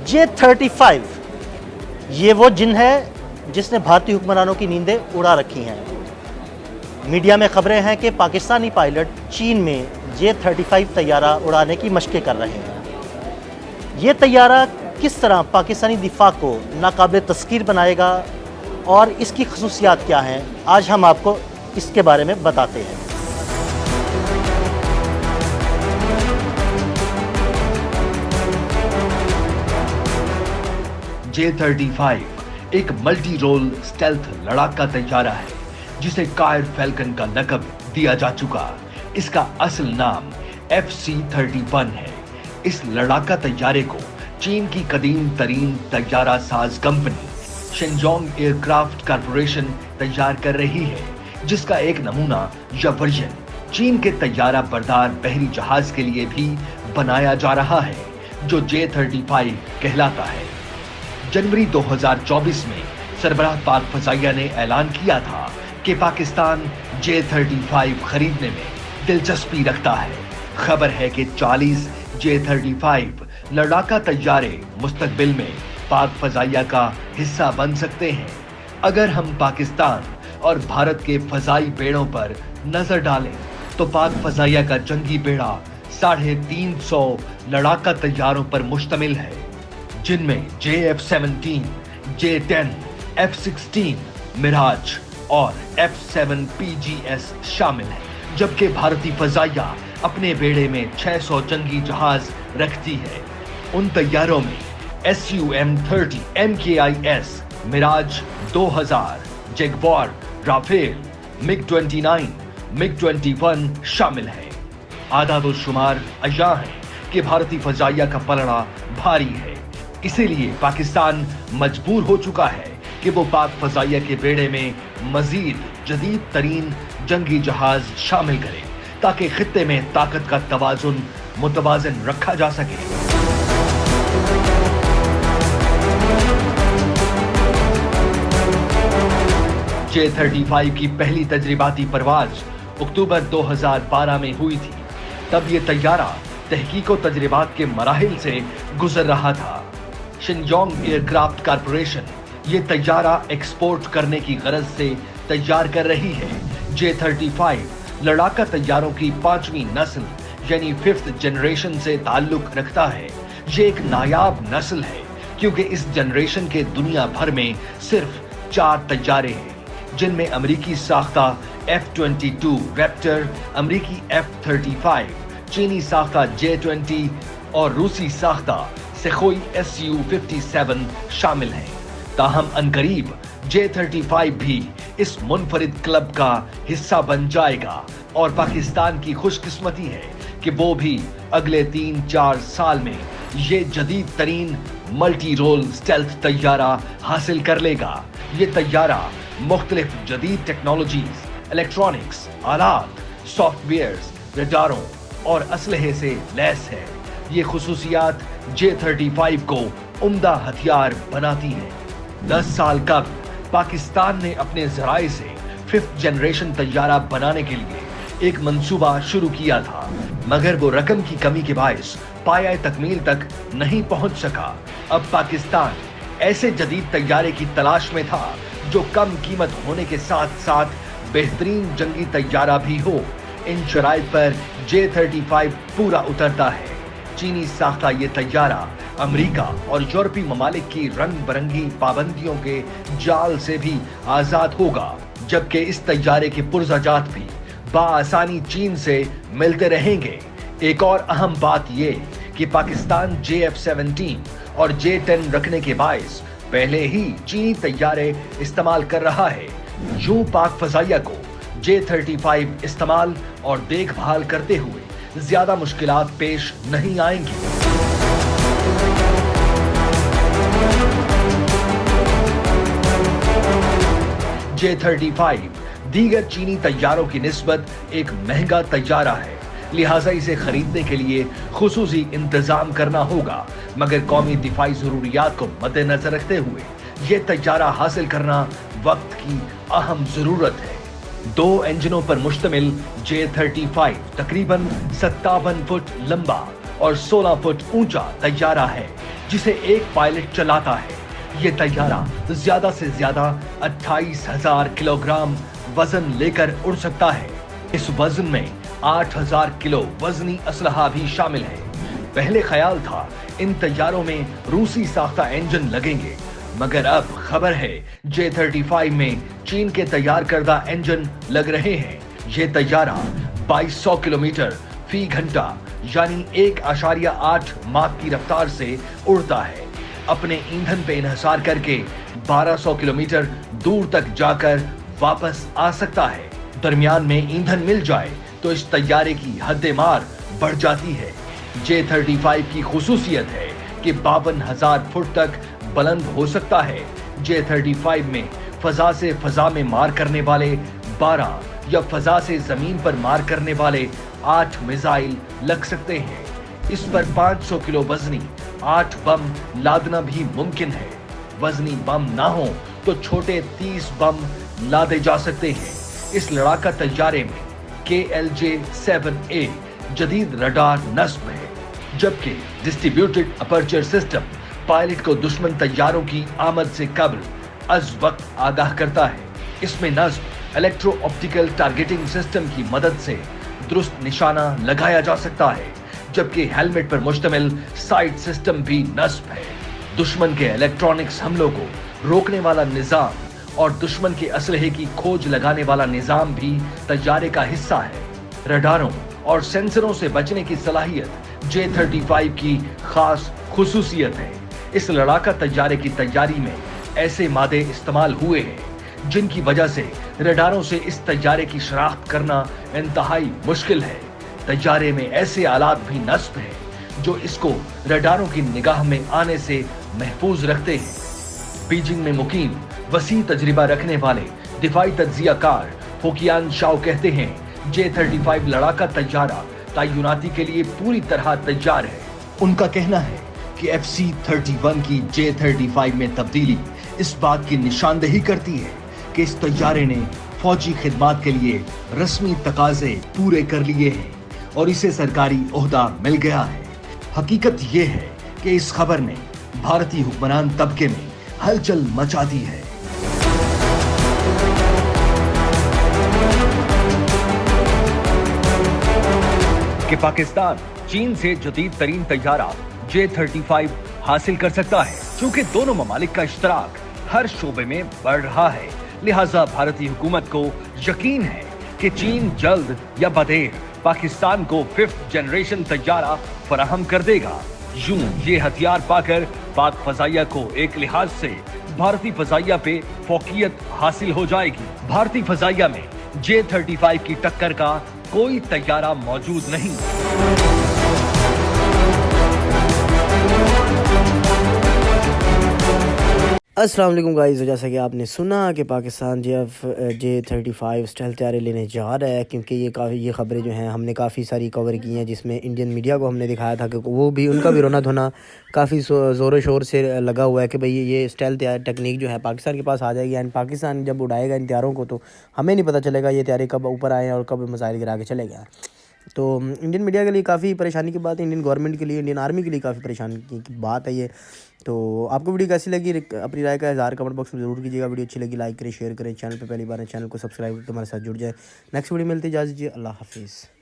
J-35 یہ وہ جن ہے جس نے بھارتی حکمرانوں کی نیندیں اڑا رکھی ہیں۔ میڈیا میں خبریں ہیں کہ پاکستانی پائلٹ چین میں J-35 طیارہ اڑانے کی مشقیں کر رہے ہیں۔ یہ طیارہ کس طرح پاکستانی دفاع کو ناقابل تسخیر بنائے گا اور اس کی خصوصیات کیا ہیں، آج ہم آپ کو اس کے بارے میں بتاتے ہیں۔ J-35 ایک ملٹی رول سٹیلتھ لڑاکا طیارہ ہے جسے کائر فیلکن کا لقب دیا جا چکا۔ اس کا اصل نام FC-31 ہے۔ اس لڑاکا طیارے کو چین کی قدیم ترین طیارہ ساز کمپنی شنجونگ ایئر کرافٹ کارپوریشن تیار کر رہی ہے، جس کا ایک نمونہ یا ورژن چین کے طیارہ بردار بحری جہاز کے لیے بھی بنایا جا رہا ہے، جو J-35 کہلاتا ہے۔ جنوری 2024 میں سربراہ پاک فضائیہ نے اعلان کیا تھا کہ پاکستان J-35 خریدنے میں دلچسپی رکھتا ہے۔ خبر ہے کہ 40 J-35 لڑاکا طیارے مستقبل میں پاک فضائیہ کا حصہ بن سکتے ہیں۔ اگر ہم پاکستان اور بھارت کے فضائی بیڑوں پر نظر ڈالیں تو پاک فضائیہ کا جنگی بیڑا 350 لڑاکا طیاروں پر مشتمل ہے، جن میں JF-17، J-10، F-16، میراج اور F-7 PGS شامل ہیں، جبکہ بھارتی فضائیہ اپنے بیڑے میں 600 جنگی جہاز رکھتی ہے۔ ان طیاروں میں Su-30 MKIS، میراج 2000، جیگوار، رافیل، MiG-29، MiG-21 شامل ہیں۔ اعداد و شمار عیاں ہیں کہ بھارتی فضائیہ کا پلڑا بھاری ہے، اسی لیے پاکستان مجبور ہو چکا ہے کہ وہ پاک فضائیہ کے بیڑے میں مزید جدید ترین جنگی جہاز شامل کرے تاکہ خطے میں طاقت کا توازن متوازن رکھا جا سکے۔ J-35 کی پہلی تجرباتی پرواز اکتوبر 2012 میں ہوئی تھی۔ تب یہ طیارہ تحقیق و تجربات کے مراحل سے گزر رہا تھا۔ شنجونگ ایئر کرافٹ کارپوریشن یہ طیارہ ایکسپورٹ کرنے کی غرض سے تیار کر رہی ہے۔ J-35 لڑاکا طیاروں کی 5ویں نسل یعنی 5th جنریشن سے تعلق رکھتا ہے۔ یہ ایک نایاب نسل ہے کیونکہ اس جنریشن کے دنیا بھر میں صرف 4 طیارے ہیں، جن میں امریکی ساختہ F-22 ریپٹر، امریکی F-35، چینی ساختہ J-20 اور روسی ساختہ سخوئی Su-57 شامل ہیں۔ تاہم عنقریب J-35 بھی اس منفرد کلب کا حصہ بن جائے گا اور پاکستان کی خوش قسمتی ہے کہ وہ بھی اگلے 3-4 سال میں یہ جدید ترین ملٹی رول سٹیلتھ طیارہ حاصل کر لے گا۔ یہ طیارہ مختلف جدید ٹیکنالوجیز، الیکٹرانکس، آلات، سافٹ ویئرز، ریڈاروں اور اسلحے سے لیس ہے۔ یہ خصوصیات J-35 کو عمدہ ہتھیار بناتی ہیں۔ 10 سال قبل پاکستان نے اپنے ذرائع سے 5th جنریشن طیارہ بنانے کے لیے ایک منصوبہ شروع کیا تھا، مگر وہ رقم کی کمی کے باعث پایہ تکمیل تک نہیں پہنچ سکا۔ اب پاکستان ایسے جدید طیارے کی تلاش میں تھا جو کم قیمت ہونے کے ساتھ ساتھ بہترین جنگی طیارہ بھی ہو۔ ان شرائط پر J-35 پورا اترتا ہے۔ چینی ساختہ یہ طیارہ امریکہ اور یورپی ممالک کی رنگ برنگی پابندیوں کے جال سے بھی آزاد ہوگا، جبکہ اس طیارے کے پرزہ جات بھی بآسانی چین سے ملتے رہیں گے۔ ایک اور اہم بات یہ کہ پاکستان JF-17 اور J-10 رکھنے کے باعث پہلے ہی چینی طیارے استعمال کر رہا ہے۔ یوں پاک فضائیہ کو J-35 استعمال اور دیکھ بھال کرتے ہوئے زیادہ مشکلات پیش نہیں آئیں گی۔ J-35 دیگر چینی طیاروں کی نسبت ایک مہنگا طیارہ ہے، لہٰذا اسے خریدنے کے لیے خصوصی انتظام کرنا ہوگا، مگر قومی دفاعی ضروریات کو مد نظر رکھتے ہوئے یہ طیارہ حاصل کرنا وقت کی اہم ضرورت ہے۔ 2 انجنوں پر مشتمل J-35 تقریباً 57 فٹ لمبا اور 16 فٹ اونچا طیارہ ہے۔ जिसे एक पायलट चलाता है। ये तैयारा ज्यादा से ज्यादा 28,000 किलोग्राम वजन लेकर उड़ सकता है। इस वजन में 8,000 किलो वजनी असलहा भी शामिल है। पहले ख्याल था इन तैयारों में रूसी साख्ता इंजन लगेंगे, मगर अब खबर है J-35 में चीन के तैयार करदा इंजन लग रहे हैं। ये तैयारा 2200 किलोमीटर फी घंटा यानी 1.8 माह की रफ्तार से उड़ता है। अपने ईंधन पे इन्हिसार करके 1200 किलोमीटर दूर तक जाकर वापस आ सकता है। दरमियान में ईंधन मिल जाए तो इस तैयारे की हद्द-ए-मार बढ़ जाती है। J-35 की खुसूसियत है कि 52,000 फुट तक बुलंद हो सकता है। J-35 में फजा से फजा में मार करने वाले 12 या फजा से जमीन पर मार करने वाले 8 मिसाइल लग सकते हैं। इस पर 500 किलो वजनी 8 बम लादना भी मुमकिन है। वजनी बम ना हो तो छोटे 30 बम लादे जा सकते हैं। इस लड़ाका तैयारे में KLJ-7A जदीद रडार नस्ब है, जबकि डिस्ट्रीब्यूटेड अपर्चर सिस्टम पायलट को दुश्मन तैयारों की आमद से कबल अज वक्त आगाह करता है। इसमें नस्ब इलेक्ट्रो ऑप्टिकल टारगेटिंग सिस्टम की मदद से दुरुस्त निशाना लगाया जा सकता है, जबकि हेलमेट पर मुश्तमिल साइट सिस्टम भी नस्ब है। दुश्मन के इलेक्ट्रॉनिक्स हमलों को रोकने वाला निजाम और दुश्मन के असलहे की खोज लगाने वाला निजाम भी तैयारे का हिस्सा है। रडारों और सेंसरों से बचने की सलाहियत J-35 की खास खुसूसियत है। इस लड़ाका तैयारे की तैयारी में ऐसे मादे इस्तेमाल हुए हैं जिनकी वजह से रडारों से इस तैयारे की शनाख्त करना इंतहाई मुश्किल है। तैयारे में ऐसे आलात भी नस्ब हैं जो इसको रडारों की निगाह में आने से महफूज रखते हैं। बीजिंग में मुकीम वसी तजरिबा रखने वाले दिफाई तज्जियाकार फोकियान शाओ कहते हैं J-35 लड़ाका तैयारा तैनाती के लिए पूरी तरह तैयार है। उनका कहना है कि FC-31 की J-35 में तब्दीली इस बात की निशानदेही करती है कि इस तैयारे ने फौजी खिदमात के लिए रस्मी तकाजे पूरे कर लिए हैं और इसे सरकारी ओहदा मिल गया है। हकीकत ये है कि इस खबर ने भारतीय हुक्मरान तबके में हलचल मचा दी है। कि पाकिस्तान चीन से जदीद तरीन तैयारा J-35 हासिल कर सकता है। चूंकि दोनों ममालिक का इश्तराक हर शोबे में बढ़ रहा है, लिहाजा भारतीय हुकूमत को यकीन है कि चीन जल्द या बदेर पाकिस्तान को 5th जनरेशन तैयारा फराहम कर देगा। यूं ये हथियार पाकर पाक फजाइया को एक लिहाज से भारतीय फजाइया पे फौकियत हासिल हो जाएगी। भारतीय फजाइया में J-35 की टक्कर का कोई तैयारा मौजूद नहीं। अस्सलाम वालेकुम गाइस, जैसा कि आपने सुना कि पाकिस्तान J-35 स्टेल्थ तैयारे लेने जा रहा है, क्योंकि ये खबरें जो हैं हमने काफ़ी सारी कवर की हैं, जिसमें इंडियन मीडिया को हमने दिखाया था कि वो भी उनका भी रोना धोना काफ़ी ज़ोर शोर से लगा हुआ है कि भाई ये स्टेल्थ टेक्निक जो है पाकिस्तान के पास आ जाएगी एंड पाकिस्तान जब उड़ाएगा इन तैयारों को तो हमें नहीं पता चलेगा ये तैयारे कब ऊपर आए और कब मिसाइल गिरा के चले गए। तो इंडियन मीडिया के लिए काफ़ी परेशानी की बात है, इंडियन गवर्नमेंट के लिए, इंडियन आर्मी के लिए काफ़ी परेशानी की बात है ये। तो आपको वीडियो कैसी लगी अपनी राय का इज़हार कमेंट बॉक्स में ज़रूर कीजिएगा। वीडियो अच्छी लगी लाइक करें, शेयर करें, चैनल पे पहली बार है चैनल को सब्सक्राइब करके हमारे साथ जुड़ जाए। नेक्स्ट वीडियो मिलती है, इजाज़त दीजिए, अल्लाह हाफिज़।